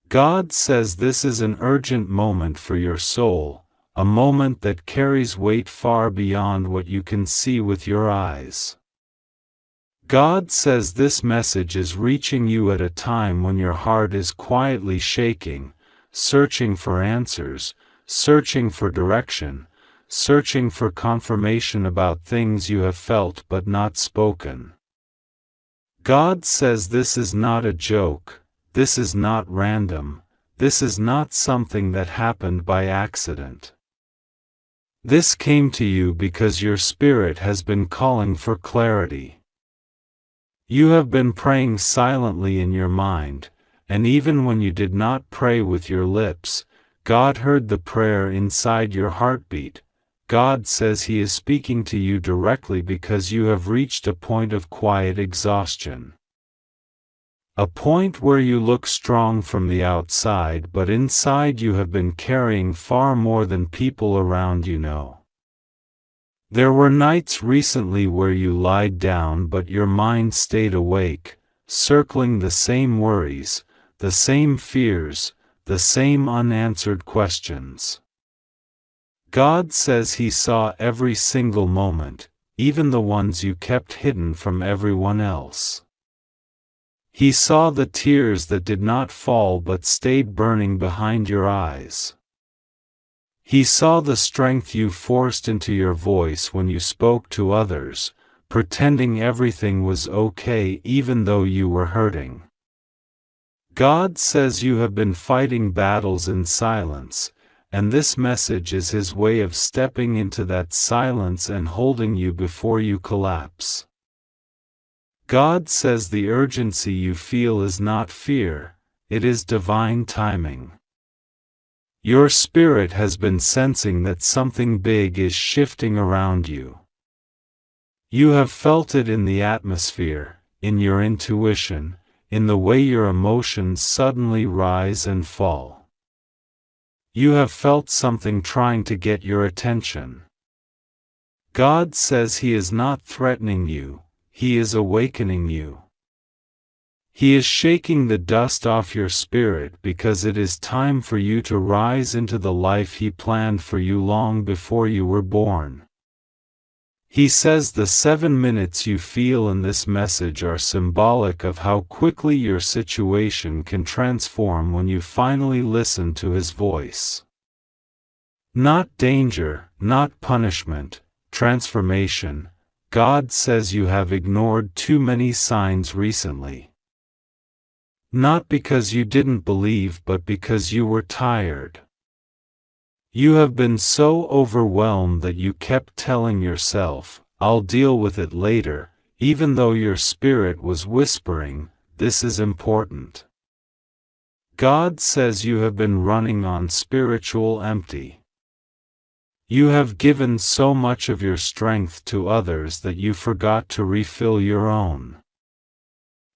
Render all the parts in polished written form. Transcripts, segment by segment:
God says this is an urgent moment for your soul, a moment that carries weight far beyond what you can see with your eyes. God says this message is reaching you at a time when your heart is quietly shaking, searching for answers, searching for direction, searching for confirmation about things you have felt but not spoken. God says this is not a joke, this is not random, this is not something that happened by accident. This came to you because your spirit has been calling for clarity. You have been praying silently in your mind, and even when you did not pray with your lips, God heard the prayer inside your heartbeat. God says He is speaking to you directly because you have reached a point of quiet exhaustion. A point where you look strong from the outside, but inside you have been carrying far more than people around you know. There were nights recently where you lied down but your mind stayed awake, circling the same worries, the same fears, the same unanswered questions. God says He saw every single moment, even the ones you kept hidden from everyone else. He saw the tears that did not fall but stayed burning behind your eyes. He saw the strength you forced into your voice when you spoke to others, pretending everything was okay even though you were hurting. God says you have been fighting battles in silence, and this message is His way of stepping into that silence and holding you before you collapse. God says the urgency you feel is not fear, it is divine timing. Your spirit has been sensing that something big is shifting around you. You have felt it in the atmosphere, in your intuition, in the way your emotions suddenly rise and fall. You have felt something trying to get your attention. God says He is not threatening you, He is awakening you. He is shaking the dust off your spirit because it is time for you to rise into the life He planned for you long before you were born. He says the 7 minutes you feel in this message are symbolic of how quickly your situation can transform when you finally listen to His voice. Not danger, not punishment, transformation. God says you have ignored too many signs recently. Not because you didn't believe but because you were tired. You have been so overwhelmed that you kept telling yourself, "I'll deal with it later," even though your spirit was whispering, "This is important." God says you have been running on spiritual empty. You have given so much of your strength to others that you forgot to refill your own.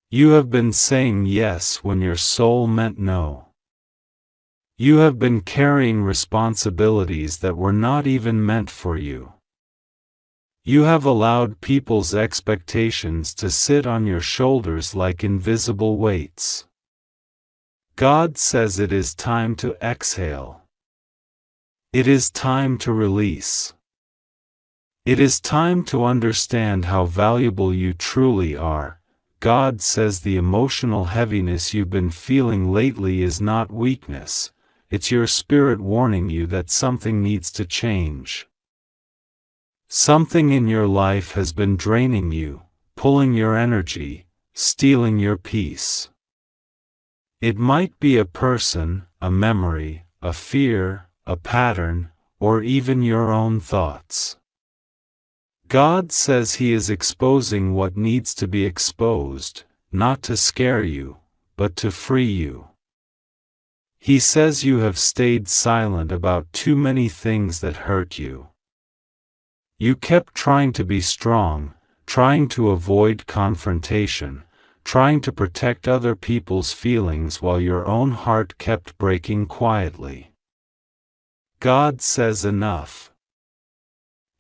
You have been saying yes when your soul meant no. You have been carrying responsibilities that were not even meant for you. You have allowed people's expectations to sit on your shoulders like invisible weights. God says it is time to exhale. It is time to release. It is time to understand how valuable you truly are. God says the emotional heaviness you've been feeling lately is not weakness, it's your spirit warning you that something needs to change. Something in your life has been draining you, pulling your energy, stealing your peace. It might be a person, a memory, a fear, a pattern, or even your own thoughts. God says He is exposing what needs to be exposed, not to scare you, but to free you. He says you have stayed silent about too many things that hurt you. You kept trying to be strong, trying to avoid confrontation, trying to protect other people's feelings while your own heart kept breaking quietly. God says enough.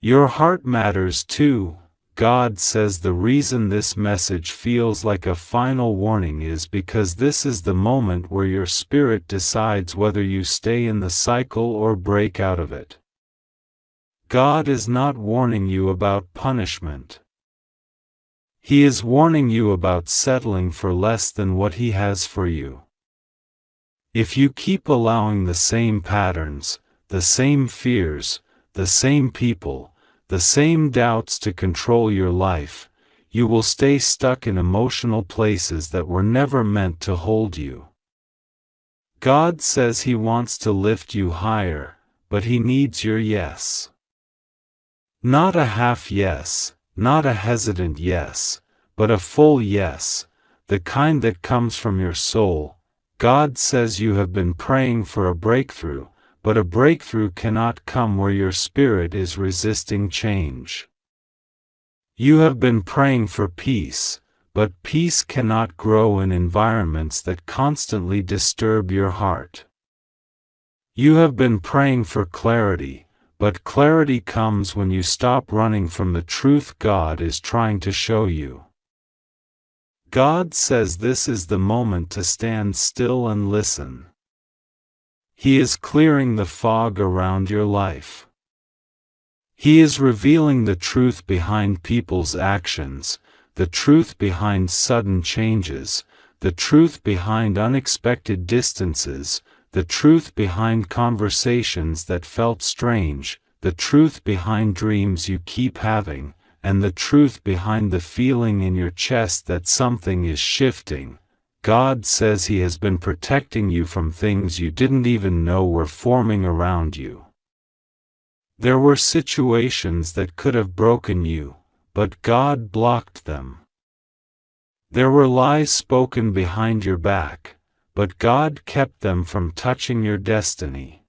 Your heart matters too. God says the reason this message feels like a final warning is because this is the moment where your spirit decides whether you stay in the cycle or break out of it. God is not warning you about punishment. He is warning you about settling for less than what He has for you. If you keep allowing the same patterns, the same fears, the same people, the same doubts to control your life, you will stay stuck in emotional places that were never meant to hold you. God says He wants to lift you higher, but He needs your yes. Not a half yes, not a hesitant yes, but a full yes, the kind that comes from your soul. God says you have been praying for a breakthrough, but a breakthrough cannot come where your spirit is resisting change. You have been praying for peace, but peace cannot grow in environments that constantly disturb your heart. You have been praying for clarity, but clarity comes when you stop running from the truth God is trying to show you. God says this is the moment to stand still and listen. He is clearing the fog around your life. He is revealing the truth behind people's actions, the truth behind sudden changes, the truth behind unexpected distances, the truth behind conversations that felt strange, the truth behind dreams you keep having, and the truth behind the feeling in your chest that something is shifting. God says He has been protecting you from things you didn't even know were forming around you. There were situations that could have broken you, but God blocked them. There were lies spoken behind your back, but God kept them from touching your destiny.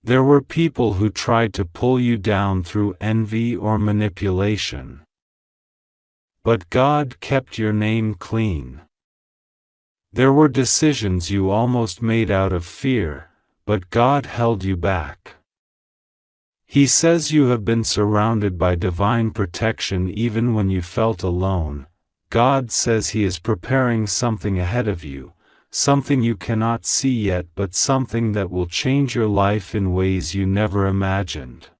There were people who tried to pull you down through envy or manipulation. But God kept your name clean. There were decisions you almost made out of fear, but God held you back. He says you have been surrounded by divine protection even when you felt alone. God says He is preparing something ahead of you, something you cannot see yet but something that will change your life in ways you never imagined.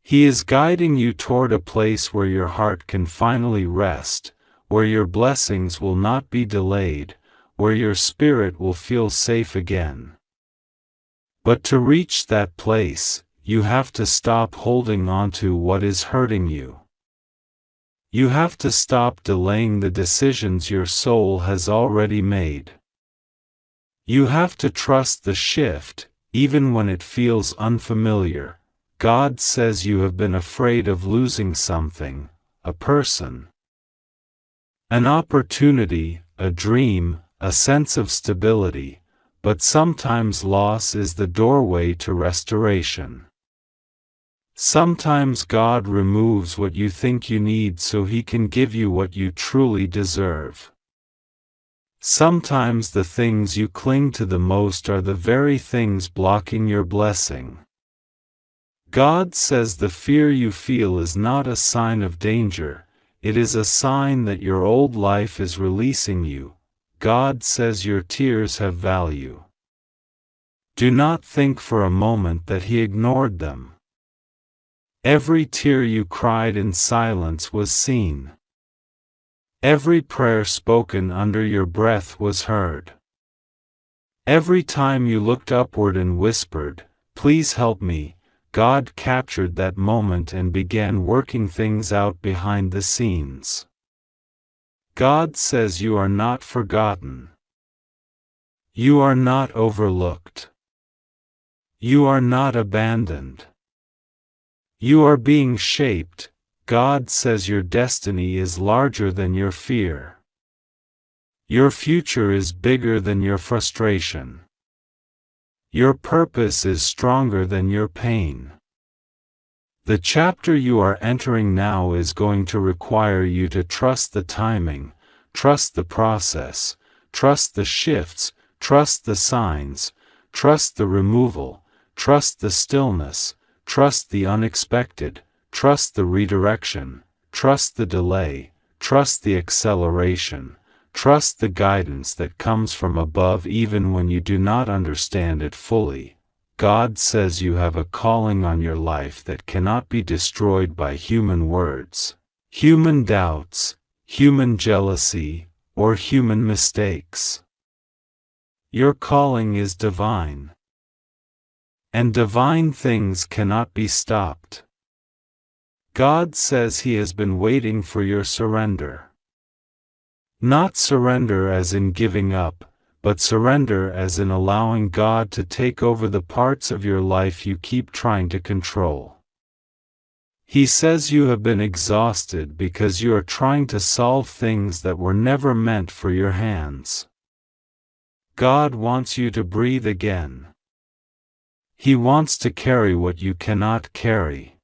He is guiding you toward a place where your heart can finally rest, where your blessings will not be delayed, where your spirit will feel safe again. But to reach that place, you have to stop holding on to what is hurting you. You have to stop delaying the decisions your soul has already made. You have to trust the shift, even when it feels unfamiliar. God says you have been afraid of losing something, a person, an opportunity, a dream, a sense of stability, but sometimes loss is the doorway to restoration. Sometimes God removes what you think you need so He can give you what you truly deserve. Sometimes the things you cling to the most are the very things blocking your blessing. God says the fear you feel is not a sign of danger, it is a sign that your old life is releasing you. God says your tears have value. Do not think for a moment that He ignored them. Every tear you cried in silence was seen. Every prayer spoken under your breath was heard. Every time you looked upward and whispered, "Please help me," God captured that moment and began working things out behind the scenes. God says you are not forgotten. You are not overlooked. You are not abandoned. You are being shaped. God says your destiny is larger than your fear. Your future is bigger than your frustration. Your purpose is stronger than your pain. The chapter you are entering now is going to require you to trust the timing, trust the process, trust the shifts, trust the signs, trust the removal, trust the stillness, trust the unexpected, trust the redirection, trust the delay, trust the acceleration, trust the guidance that comes from above even when you do not understand it fully. God says you have a calling on your life that cannot be destroyed by human words, human doubts, human jealousy, or human mistakes. Your calling is divine. And divine things cannot be stopped. God says He has been waiting for your surrender. Not surrender as in giving up, but surrender as in allowing God to take over the parts of your life you keep trying to control. He says you have been exhausted because you are trying to solve things that were never meant for your hands. God wants you to breathe again. He wants to carry what you cannot carry.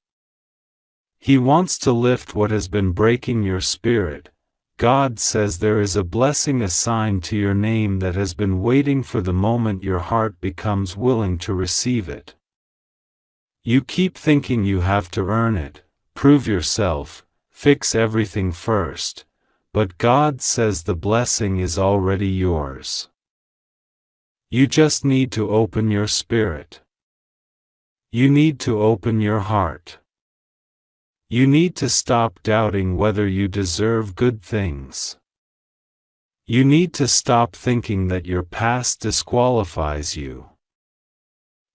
He wants to lift what has been breaking your spirit. God says there is a blessing assigned to your name that has been waiting for the moment your heart becomes willing to receive it. You keep thinking you have to earn it, prove yourself, fix everything first, but God says the blessing is already yours. You just need to open your spirit. You need to open your heart. You need to stop doubting whether you deserve good things. You need to stop thinking that your past disqualifies you.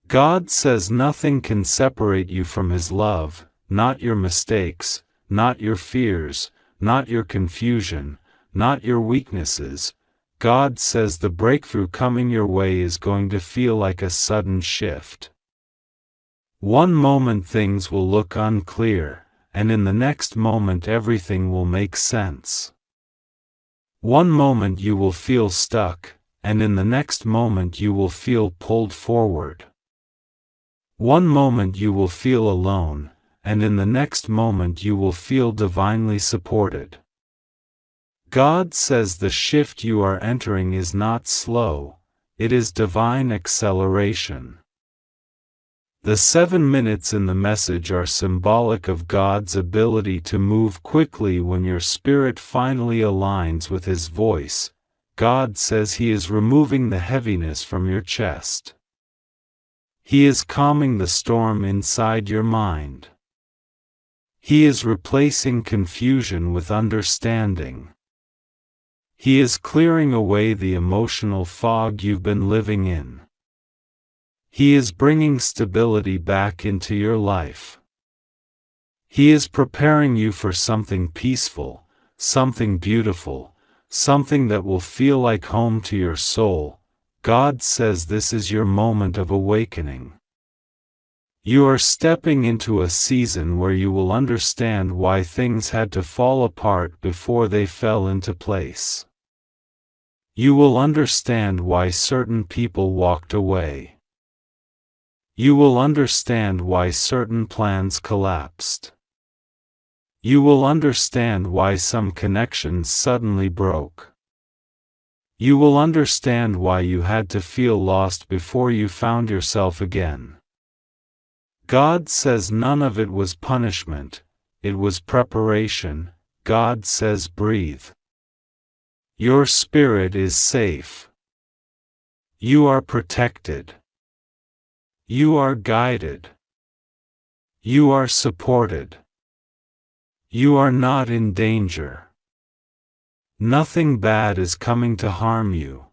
God says nothing can separate you from His love, not your mistakes, not your fears, not your confusion, not your weaknesses. God says the breakthrough coming your way is going to feel like a sudden shift. One moment things will look unclear, and in the next moment everything will make sense. One moment you will feel stuck, and in the next moment you will feel pulled forward. One moment you will feel alone, and in the next moment you will feel divinely supported. God says the shift you are entering is not slow, it is divine acceleration. The 7 minutes in the message are symbolic of God's ability to move quickly when your spirit finally aligns with His voice. God says He is removing the heaviness from your chest. He is calming the storm inside your mind. He is replacing confusion with understanding. He is clearing away the emotional fog you've been living in. He is bringing stability back into your life. He is preparing you for something peaceful, something beautiful, something that will feel like home to your soul. God says this is your moment of awakening. You are stepping into a season where you will understand why things had to fall apart before they fell into place. You will understand why certain people walked away. You will understand why certain plans collapsed. You will understand why some connections suddenly broke. You will understand why you had to feel lost before you found yourself again. God says none of it was punishment, it was preparation. God says breathe. Your spirit is safe. You are protected. You are guided. You are supported. You are not in danger. Nothing bad is coming to harm you.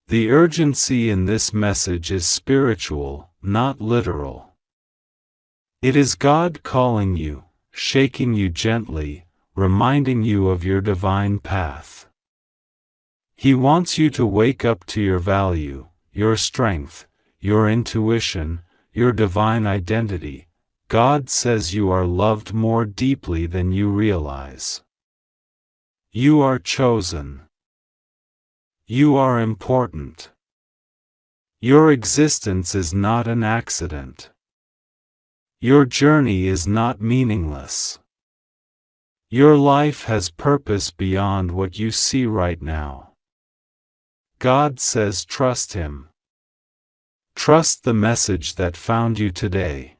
The urgency in this message is spiritual, not literal. It is God calling you, shaking you gently, reminding you of your divine path. He wants you to wake up to your value, your strength, your intuition, your divine identity. God says you are loved more deeply than you realize. You are chosen. You are important. Your existence is not an accident. Your journey is not meaningless. Your life has purpose beyond what you see right now. God says trust Him. Trust the message that found you today.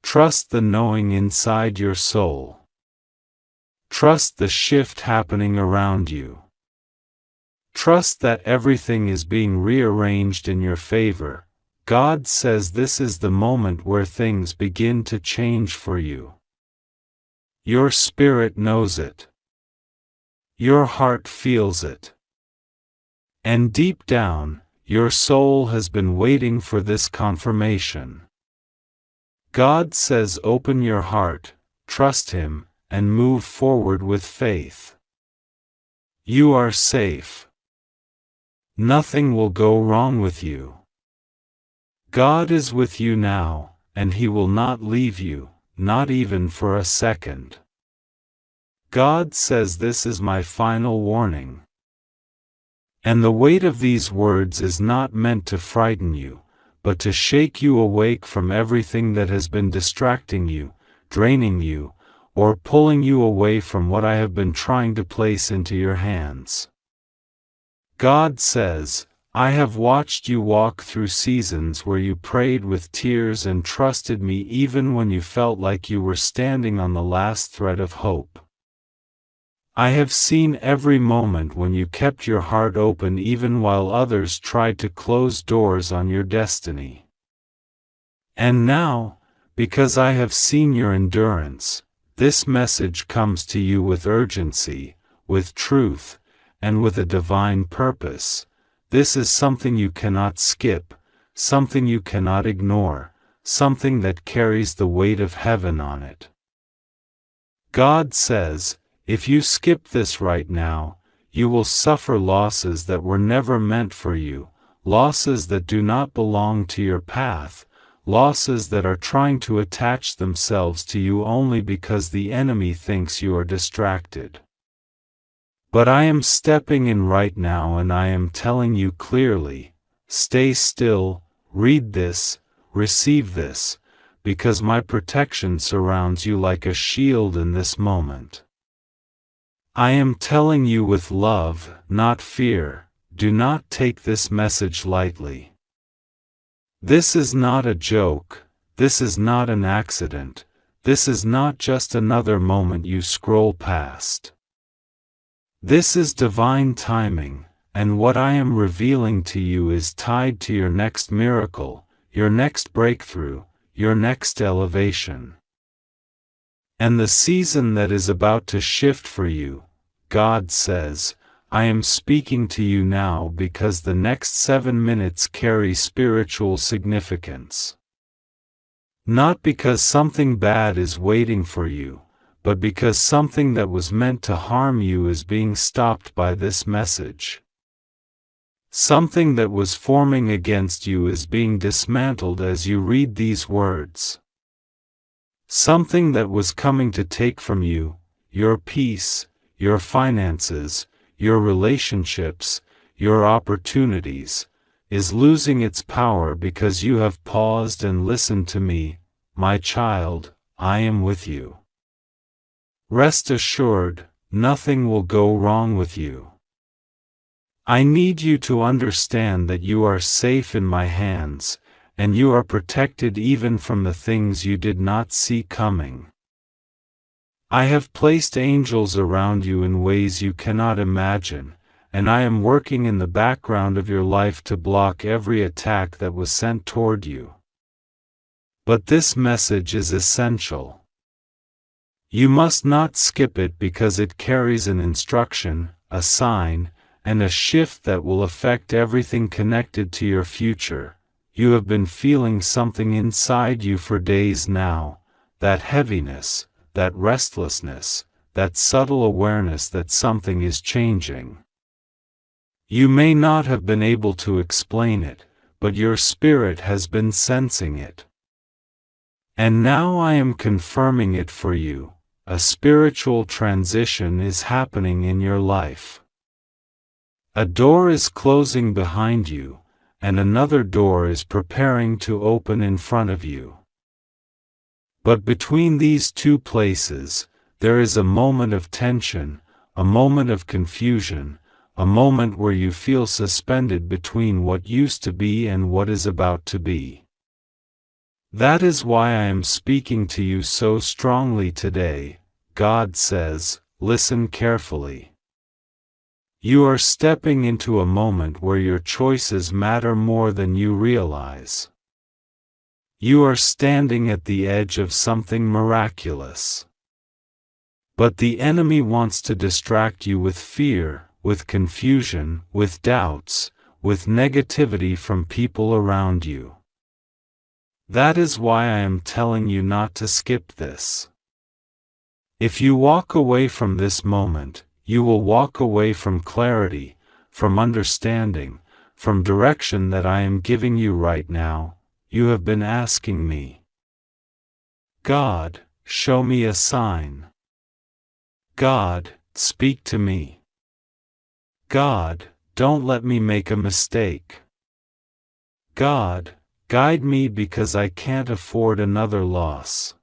Trust the knowing inside your soul. Trust the shift happening around you. Trust that everything is being rearranged in your favor. God says this is the moment where things begin to change for you. Your spirit knows it. Your heart feels it. And deep down, your soul has been waiting for this confirmation. God says open your heart, trust Him, and move forward with faith. You are safe. Nothing will go wrong with you. God is with you now, and He will not leave you, not even for a second. God says this is my final warning. And the weight of these words is not meant to frighten you, but to shake you awake from everything that has been distracting you, draining you, or pulling you away from what I have been trying to place into your hands. God says, I have watched you walk through seasons where you prayed with tears and trusted me even when you felt like you were standing on the last thread of hope. I have seen every moment when you kept your heart open even while others tried to close doors on your destiny. And now, because I have seen your endurance, this message comes to you with urgency, with truth, and with a divine purpose. This is something you cannot skip, something you cannot ignore, something that carries the weight of heaven on it. God says, if you skip this right now, you will suffer losses that were never meant for you, losses that do not belong to your path, losses that are trying to attach themselves to you only because the enemy thinks you are distracted. But I am stepping in right now and I am telling you clearly, stay still, read this, receive this, because my protection surrounds you like a shield in this moment. I am telling you with love, not fear. Do not take this message lightly. This is not a joke, this is not an accident, this is not just another moment you scroll past. This is divine timing, and what I am revealing to you is tied to your next miracle, your next breakthrough, your next elevation. And the season that is about to shift for you, God says, I am speaking to you now because the next 7 minutes carry spiritual significance. Not because something bad is waiting for you, but because something that was meant to harm you is being stopped by this message. Something that was forming against you is being dismantled as you read these words. Something that was coming to take from you, your peace, your finances, your relationships, your opportunities, is losing its power because you have paused and listened to me, my child, I am with you. Rest assured, nothing will go wrong with you. I need you to understand that you are safe in my hands, and you are protected even from the things you did not see coming. I have placed angels around you in ways you cannot imagine, and I am working in the background of your life to block every attack that was sent toward you. But this message is essential. You must not skip it because it carries an instruction, a sign, and a shift that will affect everything connected to your future. You have been feeling something inside you for days now, that heaviness, that restlessness, that subtle awareness that something is changing. You may not have been able to explain it, but your spirit has been sensing it. And now I am confirming it for you. A spiritual transition is happening in your life. A door is closing behind you, and another door is preparing to open in front of you. But between these two places, there is a moment of tension, a moment of confusion, a moment where you feel suspended between what used to be and what is about to be. That is why I am speaking to you so strongly today. God says, listen carefully. You are stepping into a moment where your choices matter more than you realize. You are standing at the edge of something miraculous. But the enemy wants to distract you with fear, with confusion, with doubts, with negativity from people around you. That is why I am telling you not to skip this. If you walk away from this moment, you will walk away from clarity, from understanding, from direction that I am giving you right now. You have been asking me, God, show me a sign. God, speak to me. God, don't let me make a mistake. God, guide me because I can't afford another loss.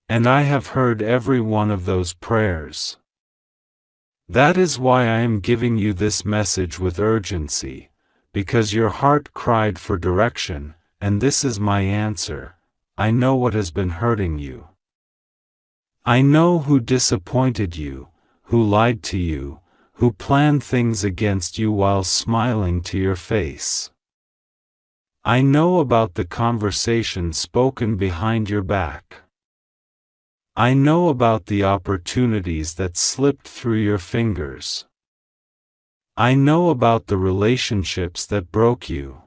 And I have heard every one of those prayers. That is why I am giving you this message with urgency, because your heart cried for direction, and this is my answer. I know what has been hurting you. I know who disappointed you, who lied to you, who planned things against you while smiling to your face. I know about the conversation spoken behind your back. I know about the opportunities that slipped through your fingers. I know about the relationships that broke you.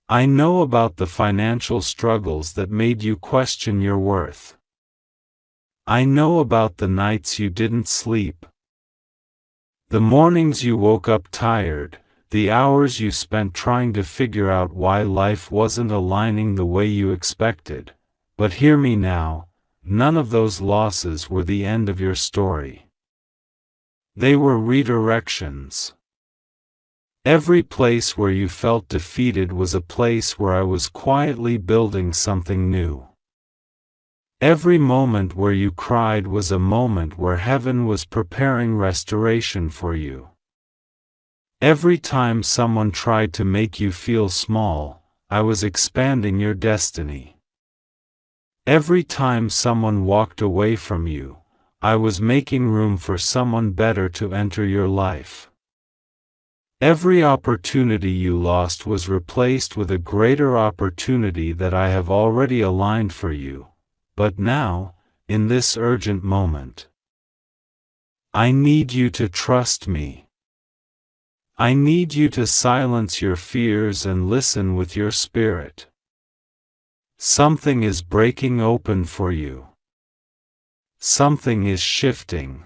I know about the financial struggles that made you question your worth. I know about the nights you didn't sleep, the mornings you woke up tired, the hours you spent trying to figure out why life wasn't aligning the way you expected. But hear me now, none of those losses were the end of your story. They were redirections. Every place where you felt defeated was a place where I was quietly building something new. Every moment where you cried was a moment where heaven was preparing restoration for you. Every time someone tried to make you feel small, I was expanding your destiny. Every time someone walked away from you, I was making room for someone better to enter your life. Every opportunity you lost was replaced with a greater opportunity that I have already aligned for you. But now, in this urgent moment, I need you to trust me. I need you to silence your fears and listen with your spirit. Something is breaking open for you. Something is shifting.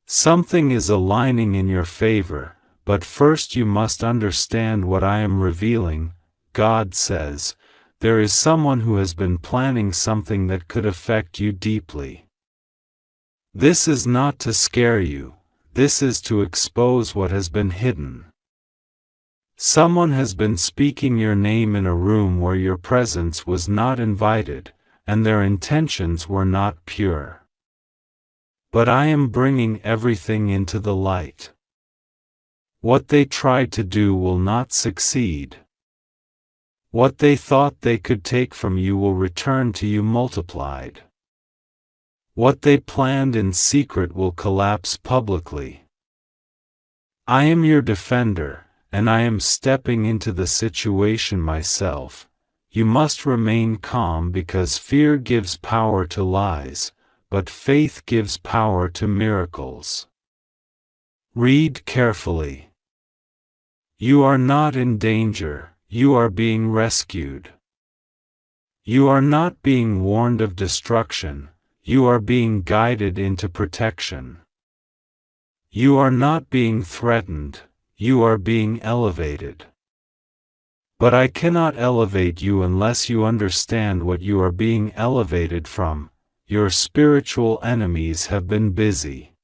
Something is aligning in your favor, but first you must understand what I am revealing. God says, there is someone who has been planning something that could affect you deeply. This is not to scare you, this is to expose what has been hidden. Someone has been speaking your name in a room where your presence was not invited, and their intentions were not pure. But I am bringing everything into the light. What they tried to do will not succeed. What they thought they could take from you will return to you multiplied. What they planned in secret will collapse publicly. I am your defender, and I am stepping into the situation myself. You must remain calm because fear gives power to lies, but faith gives power to miracles. Read carefully. You are not in danger, you are being rescued. You are not being warned of destruction, you are being guided into protection. You are not being threatened, you are being elevated. But I cannot elevate you unless you understand what you are being elevated from. Your spiritual enemies have been busy.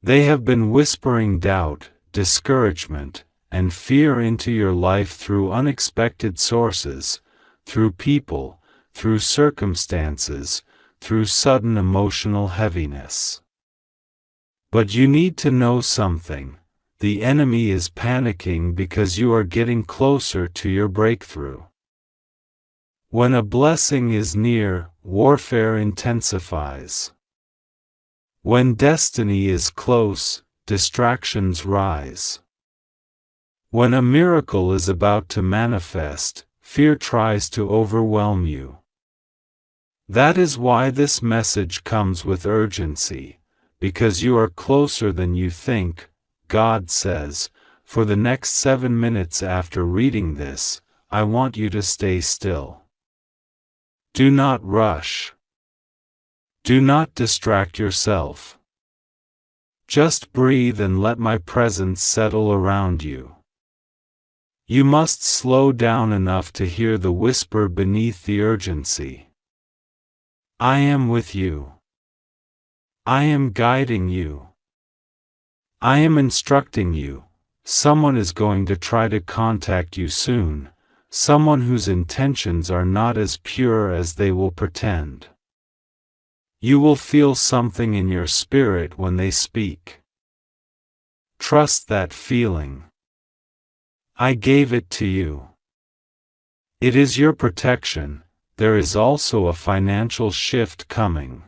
They have been whispering doubt, discouragement, and fear into your life through unexpected sources, through people, through circumstances, through sudden emotional heaviness. But you need to know something. The enemy is panicking because you are getting closer to your breakthrough. When a blessing is near, warfare intensifies. When destiny is close, distractions rise. When a miracle is about to manifest, fear tries to overwhelm you. That is why this message comes with urgency, because you are closer than you think. God says, for the next 7 minutes after reading this, I want you to stay still. Do not rush. Do not distract yourself. Just breathe and let my presence settle around you. You must slow down enough to hear the whisper beneath the urgency. I am with you. I am guiding you. I am instructing you. Someone is going to try to contact you soon, someone whose intentions are not as pure as they will pretend. You will feel something in your spirit when they speak. Trust that feeling. I gave it to you. It is your protection. There is also a financial shift coming.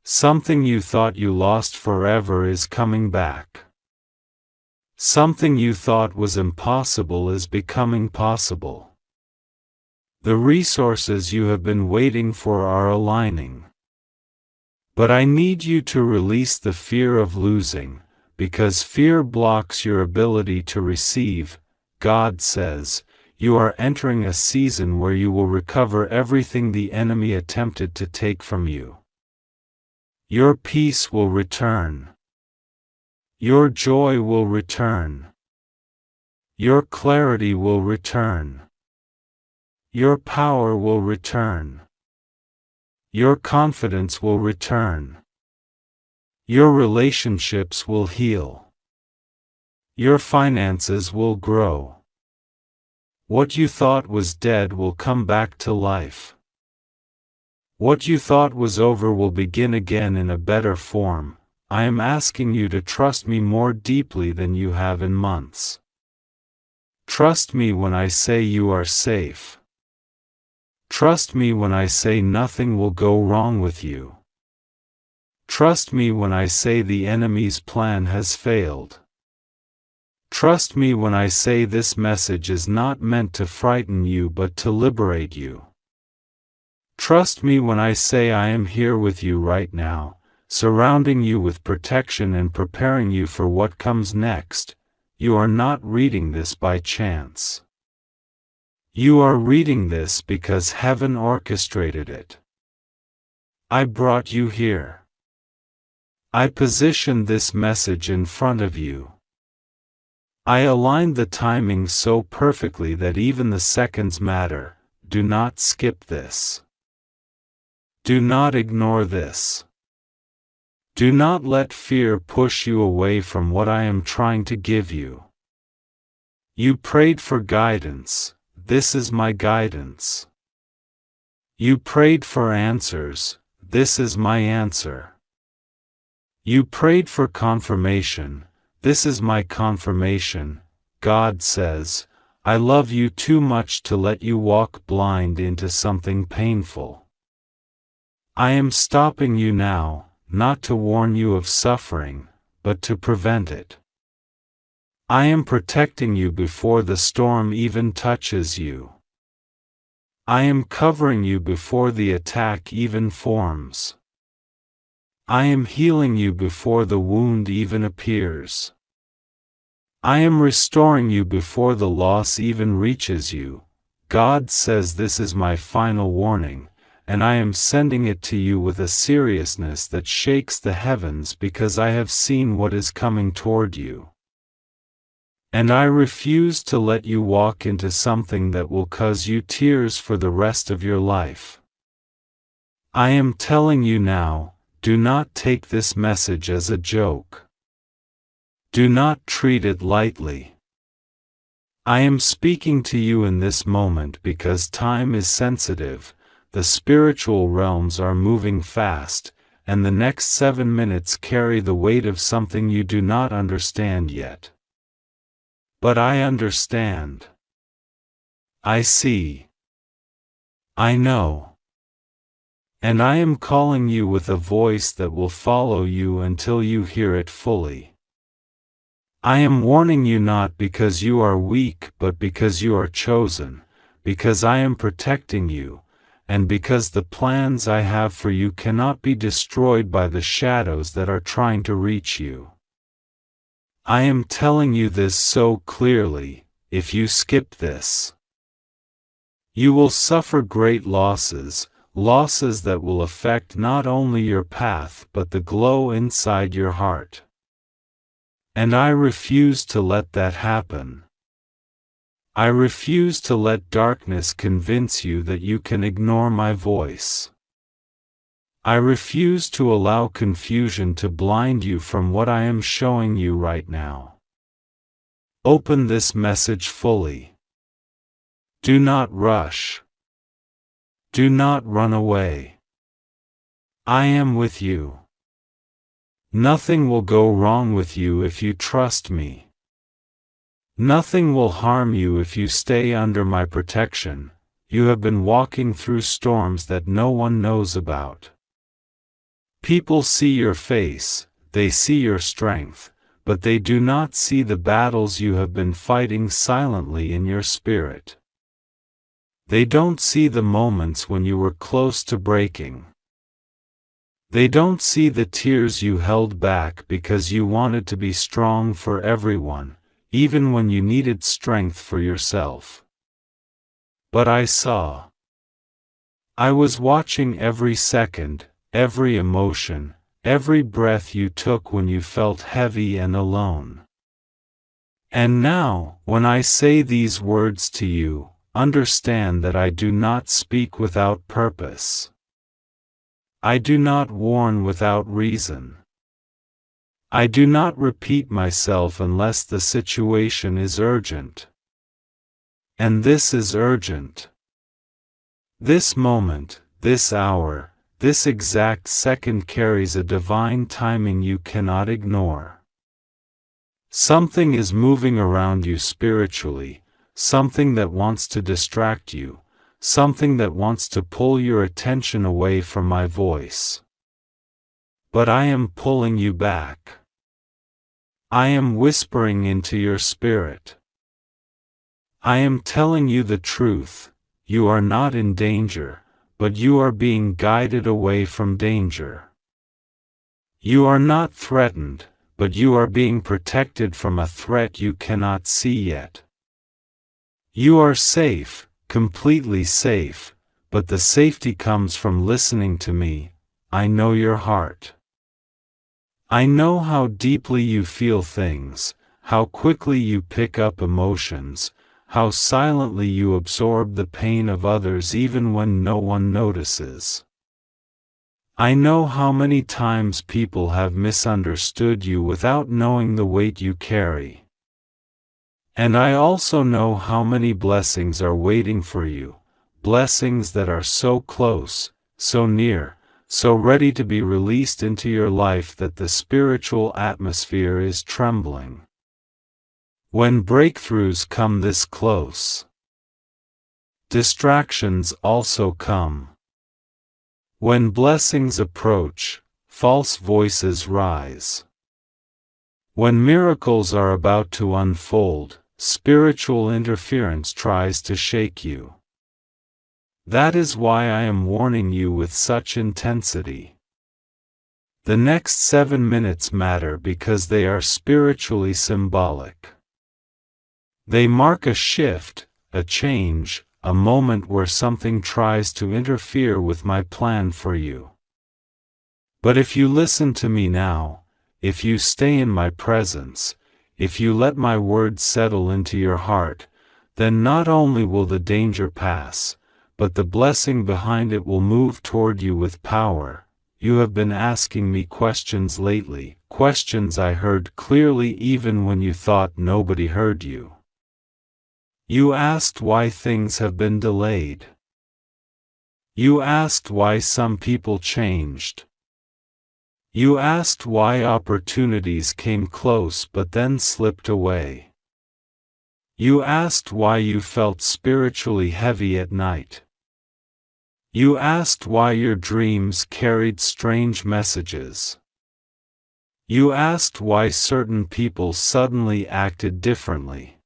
Something you thought you lost forever is coming back. Something you thought was impossible is becoming possible. The resources you have been waiting for are aligning. But I need you to release the fear of losing, because fear blocks your ability to receive. God says, you are entering a season where you will recover everything the enemy attempted to take from you. Your peace will return. Your joy will return. Your clarity will return. Your power will return. Your confidence will return. Your relationships will heal. Your finances will grow. What you thought was dead will come back to life. What you thought was over will begin again in a better form. I am asking you to trust me more deeply than you have in months. Trust me when I say you are safe. Trust me when I say nothing will go wrong with you. Trust me when I say the enemy's plan has failed. Trust me when I say this message is not meant to frighten you but to liberate you. Trust me when I say I am here with you right now, surrounding you with protection and preparing you for what comes next. You are not reading this by chance. You are reading this because heaven orchestrated it. I brought you here. I positioned this message in front of you. I aligned the timing so perfectly that even the seconds matter. Do not skip this. Do not ignore this. Do not let fear push you away from what I am trying to give you. You prayed for guidance. This is my guidance. You prayed for answers. This is my answer. You prayed for confirmation. This is my confirmation. God says, I love you too much to let you walk blind into something painful. I am stopping you now, not to warn you of suffering, but to prevent it. I am protecting you before the storm even touches you. I am covering you before the attack even forms. I am healing you before the wound even appears. I am restoring you before the loss even reaches you. God says this is my final warning, and I am sending it to you with a seriousness that shakes the heavens because I have seen what is coming toward you. And I refuse to let you walk into something that will cause you tears for the rest of your life. I am telling you now, do not take this message as a joke. Do not treat it lightly. I am speaking to you in this moment because time is sensitive, the spiritual realms are moving fast, and the next 7 minutes carry the weight of something you do not understand yet. But I understand. I see. I know. And I am calling you with a voice that will follow you until you hear it fully. I am warning you not because you are weak but because you are chosen, because I am protecting you, and because the plans I have for you cannot be destroyed by the shadows that are trying to reach you. I am telling you this so clearly. If you skip this, you will suffer great losses, losses that will affect not only your path but the glow inside your heart. And I refuse to let that happen. I refuse to let darkness convince you that you can ignore my voice. I refuse to allow confusion to blind you from what I am showing you right now. Open this message fully. Do not rush. Do not run away. I am with you. Nothing will go wrong with you if you trust me. Nothing will harm you if you stay under my protection. You have been walking through storms that no one knows about. People see your face, they see your strength, but they do not see the battles you have been fighting silently in your spirit. They don't see the moments when you were close to breaking. They don't see the tears you held back because you wanted to be strong for everyone, even when you needed strength for yourself. But I saw. I was watching every second, every emotion, every breath you took when you felt heavy and alone. And now, when I say these words to you, understand that I do not speak without purpose. I do not warn without reason. I do not repeat myself unless the situation is urgent. And this is urgent. This moment, this hour, this exact second carries a divine timing you cannot ignore. Something is moving around you spiritually, something that wants to distract you, something that wants to pull your attention away from my voice. But I am pulling you back. I am whispering into your spirit. I am telling you the truth. You are not in danger, but you are being guided away from danger. You are not threatened, but you are being protected from a threat you cannot see yet. You are safe, completely safe, but the safety comes from listening to me. I know your heart. I know how deeply you feel things, how quickly you pick up emotions, how silently you absorb the pain of others even when no one notices. I know how many times people have misunderstood you without knowing the weight you carry. And I also know how many blessings are waiting for you, blessings that are so close, so near, so ready to be released into your life that the spiritual atmosphere is trembling. When breakthroughs come this close, distractions also come. When blessings approach, false voices rise. When miracles are about to unfold, spiritual interference tries to shake you. That is why I am warning you with such intensity. The next 7 minutes matter because they are spiritually symbolic. They mark a shift, a change, a moment where something tries to interfere with my plan for you. But if you listen to me now, if you stay in my presence, if you let my words settle into your heart, then not only will the danger pass, but the blessing behind it will move toward you with power. You have been asking me questions lately, questions I heard clearly even when you thought nobody heard you. You asked why things have been delayed. You asked why some people changed. You asked why opportunities came close but then slipped away. You asked why you felt spiritually heavy at night. You asked why your dreams carried strange messages. You asked why certain people suddenly acted differently.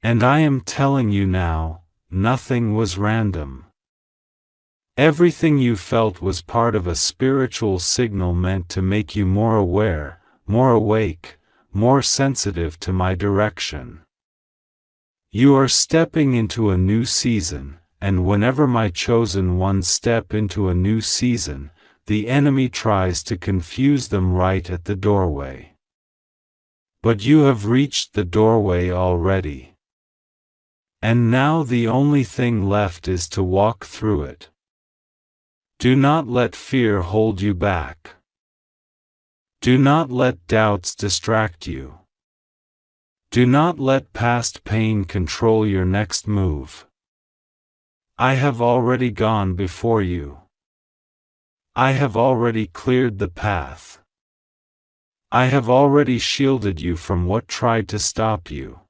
And I am telling you now, nothing was random. Everything you felt was part of a spiritual signal meant to make you more aware, more awake, more sensitive to my direction. You are stepping into a new season, and whenever my chosen ones step into a new season, the enemy tries to confuse them right at the doorway. But you have reached the doorway already. And now the only thing left is to walk through it. Do not let fear hold you back. Do not let doubts distract you. Do not let past pain control your next move. I have already gone before you. I have already cleared the path. I have already shielded you from what tried to stop you.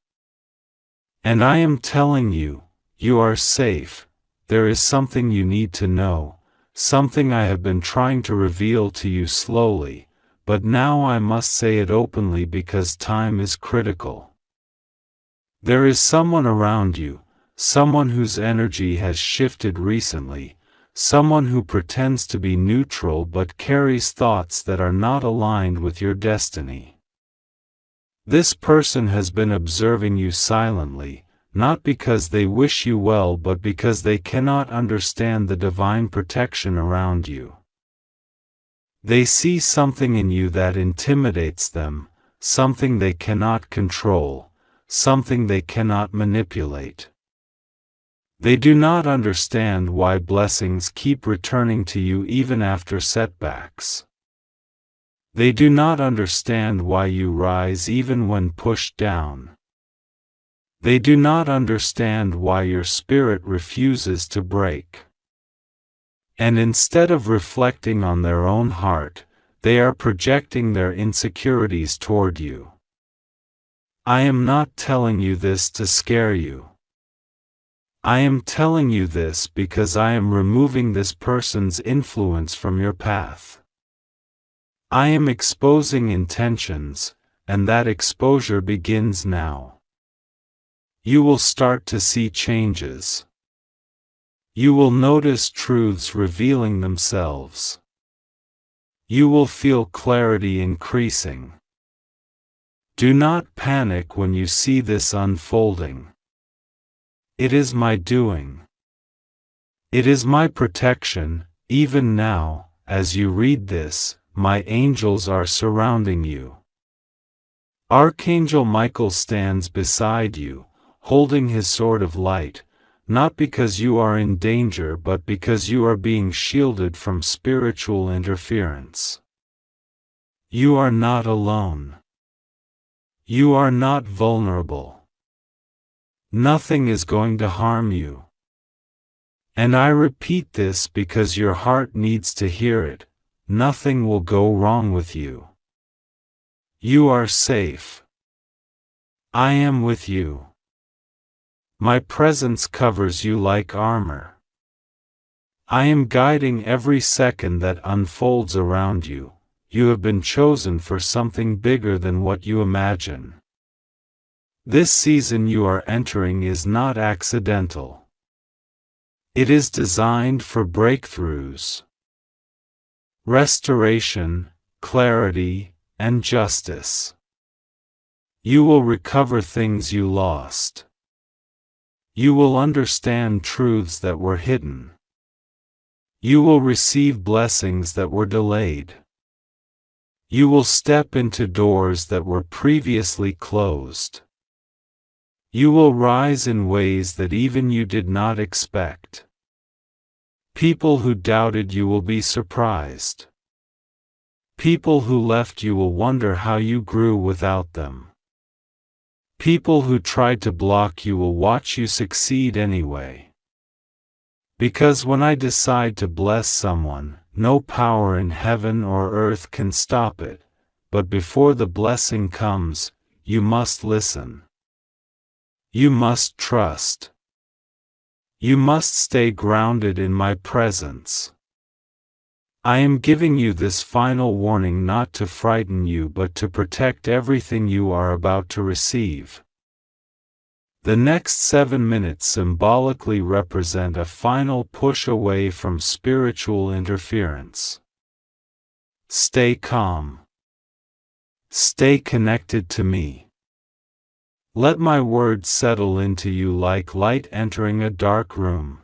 And I am telling you, you are safe. There is something you need to know, something I have been trying to reveal to you slowly, but now I must say it openly because time is critical. There is someone around you, someone whose energy has shifted recently, someone who pretends to be neutral but carries thoughts that are not aligned with your destiny. This person has been observing you silently, not because they wish you well but because they cannot understand the divine protection around you. They see something in you that intimidates them, something they cannot control, something they cannot manipulate. They do not understand why blessings keep returning to you even after setbacks. They do not understand why you rise even when pushed down. They do not understand why your spirit refuses to break. And instead of reflecting on their own heart, they are projecting their insecurities toward you. I am not telling you this to scare you. I am telling you this because I am removing this person's influence from your path. I am exposing intentions, and that exposure begins now. You will start to see changes. You will notice truths revealing themselves. You will feel clarity increasing. Do not panic when you see this unfolding. It is my doing. It is my protection. Even now, as you read this, my angels are surrounding you. Archangel Michael stands beside you, holding his sword of light, not because you are in danger but because you are being shielded from spiritual interference. You are not alone. You are not vulnerable. Nothing is going to harm you. And I repeat this because your heart needs to hear it. Nothing will go wrong with you. You are safe. I am with you. My presence covers you like armor. I am guiding every second that unfolds around you. You have been chosen for something bigger than what you imagine. This season you are entering is not accidental. It is designed for breakthroughs, restoration, clarity, and justice. You will recover things you lost. You will understand truths that were hidden. You will receive blessings that were delayed. You will step into doors that were previously closed. You will rise in ways that even you did not expect. People who doubted you will be surprised. People who left you will wonder how you grew without them. People who tried to block you will watch you succeed anyway. Because when I decide to bless someone, no power in heaven or earth can stop it, but before the blessing comes, you must listen. You must trust. You must stay grounded in my presence. I am giving you this final warning not to frighten you but to protect everything you are about to receive. The next 7 minutes symbolically represent a final push away from spiritual interference. Stay calm. Stay connected to me. Let my words settle into you like light entering a dark room.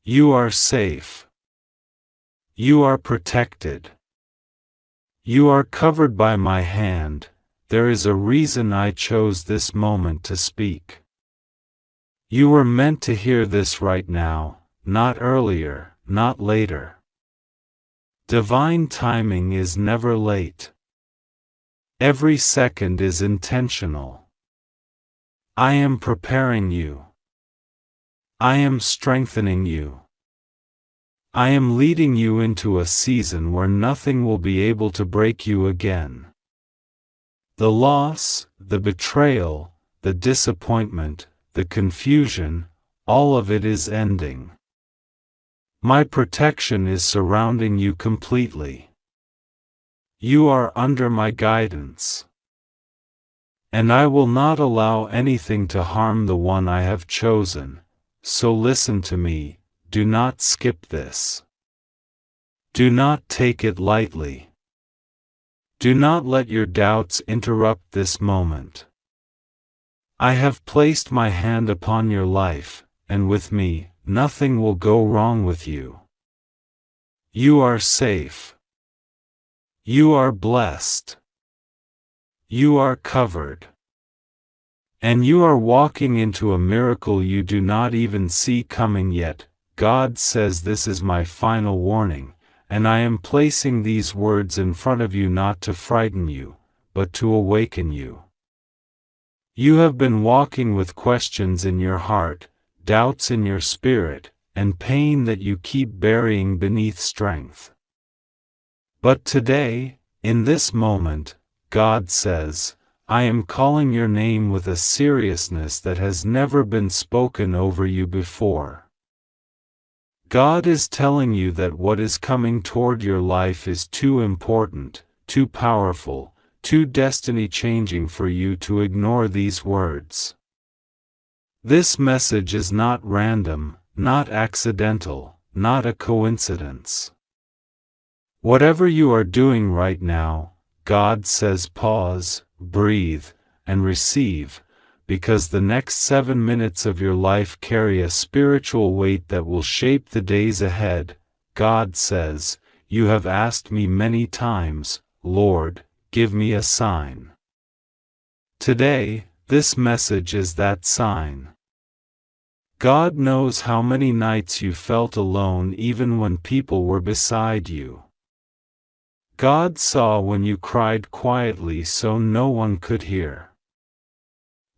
You are safe. You are protected. You are covered by my hand. There is a reason I chose this moment to speak. You were meant to hear this right now, not earlier, not later. Divine timing is never late. Every second is intentional. I am preparing you. I am strengthening you. I am leading you into a season where nothing will be able to break you again. The loss, the betrayal, the disappointment, the confusion, all of it is ending. My protection is surrounding you completely. You are under my guidance. And I will not allow anything to harm the one I have chosen, so listen to me, do not skip this. Do not take it lightly. Do not let your doubts interrupt this moment. I have placed my hand upon your life, and with me, nothing will go wrong with you. You are safe. You are blessed. You are covered. And you are walking into a miracle you do not even see coming yet. God says this is my final warning, and I am placing these words in front of you not to frighten you, but to awaken you. You have been walking with questions in your heart, doubts in your spirit, and pain that you keep burying beneath strength. But today, in this moment, God says, I am calling your name with a seriousness that has never been spoken over you before. God is telling you that what is coming toward your life is too important, too powerful, too destiny-changing for you to ignore these words. This message is not random, not accidental, not a coincidence. Whatever you are doing right now, God says pause, breathe, and receive, because the next 7 minutes of your life carry a spiritual weight that will shape the days ahead. God says, you have asked me many times, Lord, give me a sign. Today, this message is that sign. God knows how many nights you felt alone even when people were beside you. God saw when you cried quietly so no one could hear.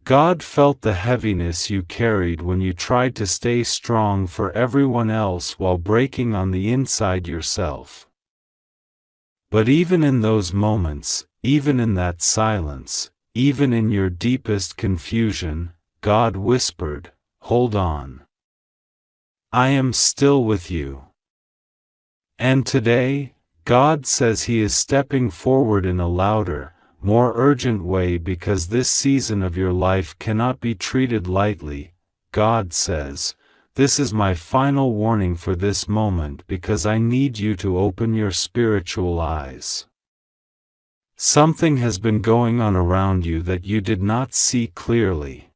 God felt the heaviness you carried when you tried to stay strong for everyone else while breaking on the inside yourself. But even in those moments, even in that silence, even in your deepest confusion, God whispered, hold on. I am still with you. And today, God says He is stepping forward in a louder, more urgent way because this season of your life cannot be treated lightly. God says, this is my final warning for this moment because I need you to open your spiritual eyes. Something has been going on around you that you did not see clearly.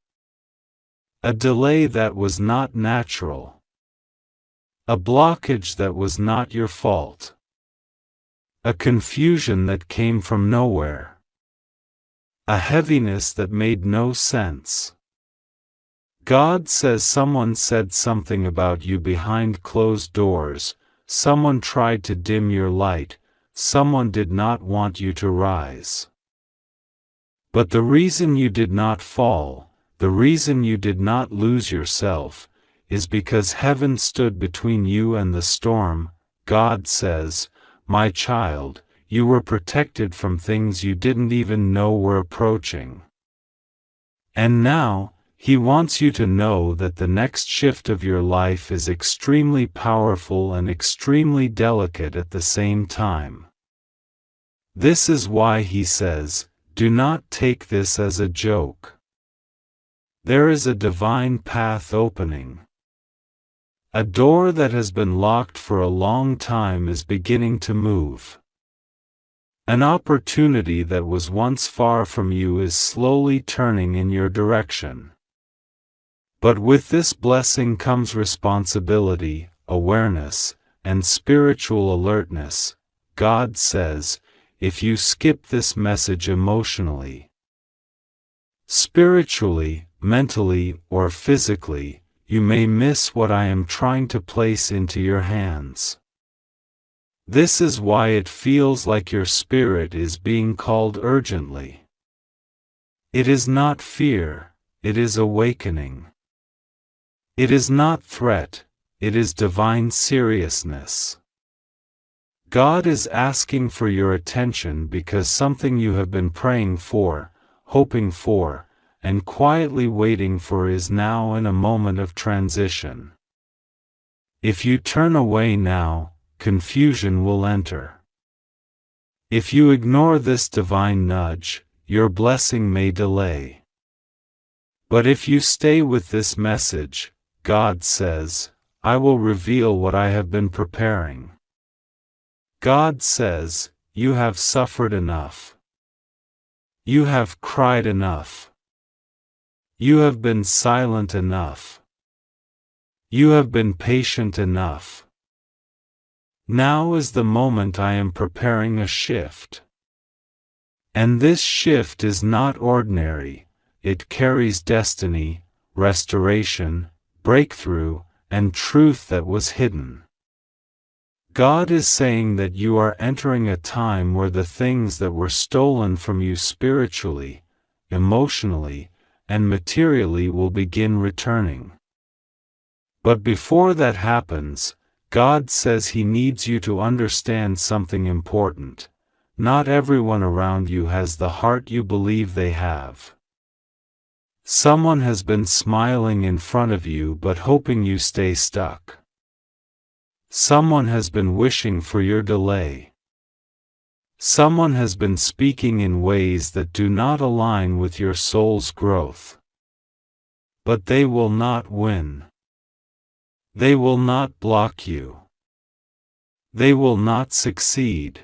A delay that was not natural. A blockage that was not your fault. A confusion that came from nowhere. A heaviness that made no sense. God says someone said something about you behind closed doors, someone tried to dim your light, someone did not want you to rise. But the reason you did not fall, the reason you did not lose yourself, is because heaven stood between you and the storm. God says, my child, you were protected from things you didn't even know were approaching. And now, He wants you to know that the next shift of your life is extremely powerful and extremely delicate at the same time. This is why he says, do not take this as a joke. There is a divine path opening. A door that has been locked for a long time is beginning to move. An opportunity that was once far from you is slowly turning in your direction. But with this blessing comes responsibility, awareness, and spiritual alertness. God says, if you skip this message emotionally, spiritually, mentally, or physically, you may miss what I am trying to place into your hands. This is why it feels like your spirit is being called urgently. It is not fear, it is awakening. It is not threat, it is divine seriousness. God is asking for your attention because something you have been praying for, hoping for, and quietly waiting for is now in a moment of transition. If you turn away now, confusion will enter. If you ignore this divine nudge, your blessing may delay. But if you stay with this message, God says, I will reveal what I have been preparing. God says, you have suffered enough. You have cried enough. You have been silent enough. You have been patient enough. Now is the moment I am preparing a shift. And this shift is not ordinary, it carries destiny, restoration, breakthrough, and truth that was hidden. God is saying that you are entering a time where the things that were stolen from you spiritually, emotionally, and materially will begin returning. But before that happens, God says He needs you to understand something important. Not everyone around you has the heart you believe they have. Someone has been smiling in front of you but hoping you stay stuck. Someone has been wishing for your delay. Someone has been speaking in ways that do not align with your soul's growth. But they will not win. They will not block you. They will not succeed.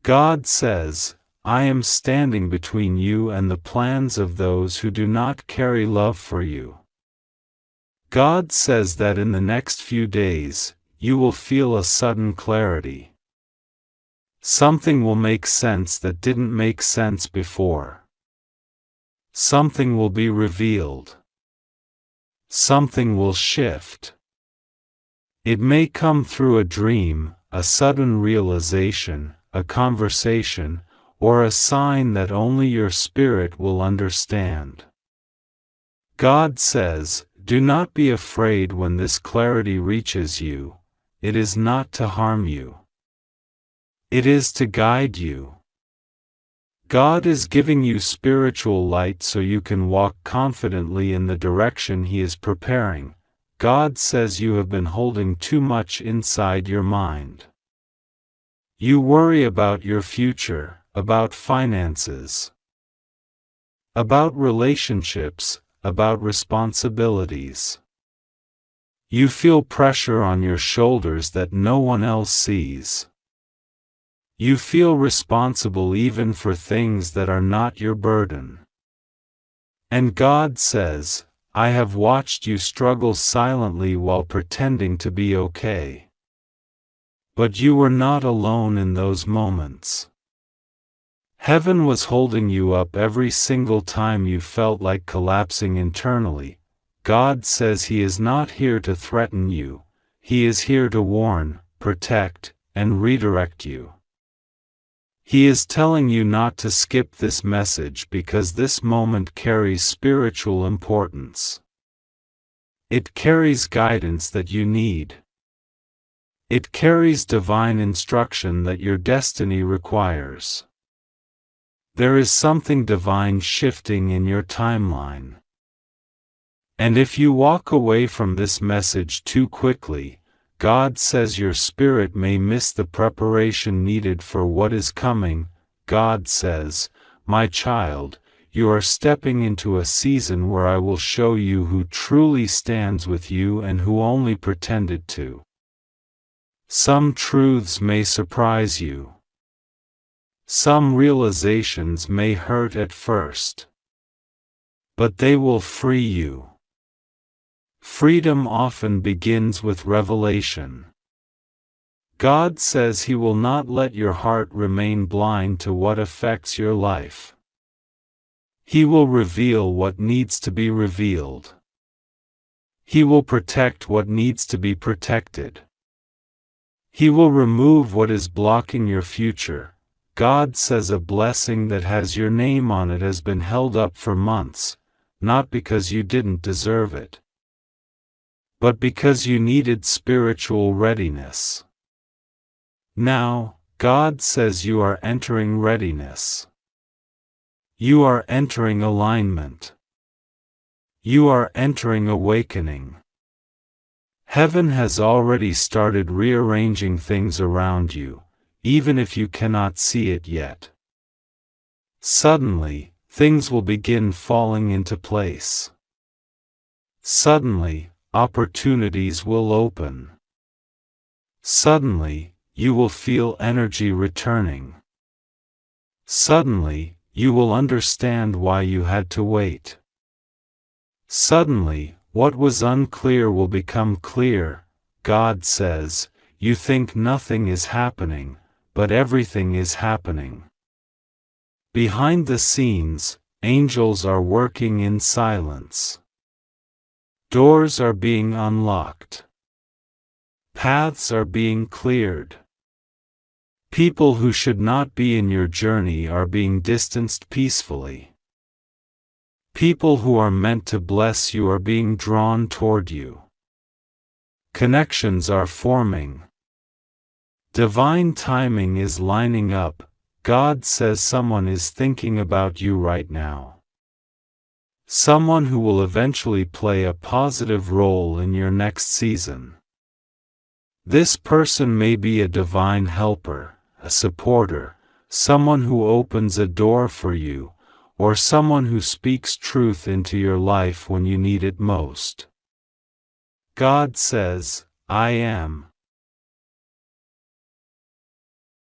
God says, I am standing between you and the plans of those who do not carry love for you. God says that in the next few days, you will feel a sudden clarity. Something will make sense that didn't make sense before. Something will be revealed. Something will shift. It may come through a dream, a sudden realization, a conversation, or a sign that only your spirit will understand. God says, do not be afraid when this clarity reaches you. It is not to harm you. It is to guide you. God is giving you spiritual light so you can walk confidently in the direction He is preparing. God says you have been holding too much inside your mind. You worry about your future, about finances, about relationships, about responsibilities. You feel pressure on your shoulders that no one else sees. You feel responsible even for things that are not your burden. And God says, I have watched you struggle silently while pretending to be okay. But you were not alone in those moments. Heaven was holding you up every single time you felt like collapsing internally. God says He is not here to threaten you, He is here to warn, protect, and redirect you. He is telling you not to skip this message because this moment carries spiritual importance. It carries guidance that you need. It carries divine instruction that your destiny requires. There is something divine shifting in your timeline. And if you walk away from this message too quickly, God says your spirit may miss the preparation needed for what is coming. God says, "My child, you are stepping into a season where I will show you who truly stands with you and who only pretended to." Some truths may surprise you. Some realizations may hurt at first. But they will free you. Freedom often begins with revelation. God says He will not let your heart remain blind to what affects your life. He will reveal what needs to be revealed. He will protect what needs to be protected. He will remove what is blocking your future. God says a blessing that has your name on it has been held up for months, not because you didn't deserve it, but because you needed spiritual readiness. Now, God says you are entering readiness. You are entering alignment. You are entering awakening. Heaven has already started rearranging things around you, even if you cannot see it yet. Suddenly, things will begin falling into place. Suddenly, opportunities will open. Suddenly, you will feel energy returning. Suddenly, you will understand why you had to wait. Suddenly, what was unclear will become clear. God says, you think nothing is happening, but everything is happening. Behind the scenes, angels are working in silence. Doors are being unlocked. Paths are being cleared. People who should not be in your journey are being distanced peacefully. People who are meant to bless you are being drawn toward you. Connections are forming. Divine timing is lining up. God says someone is thinking about you right now. Someone who will eventually play a positive role in your next season. This person may be a divine helper, a supporter, someone who opens a door for you, or someone who speaks truth into your life when you need it most. God says, I am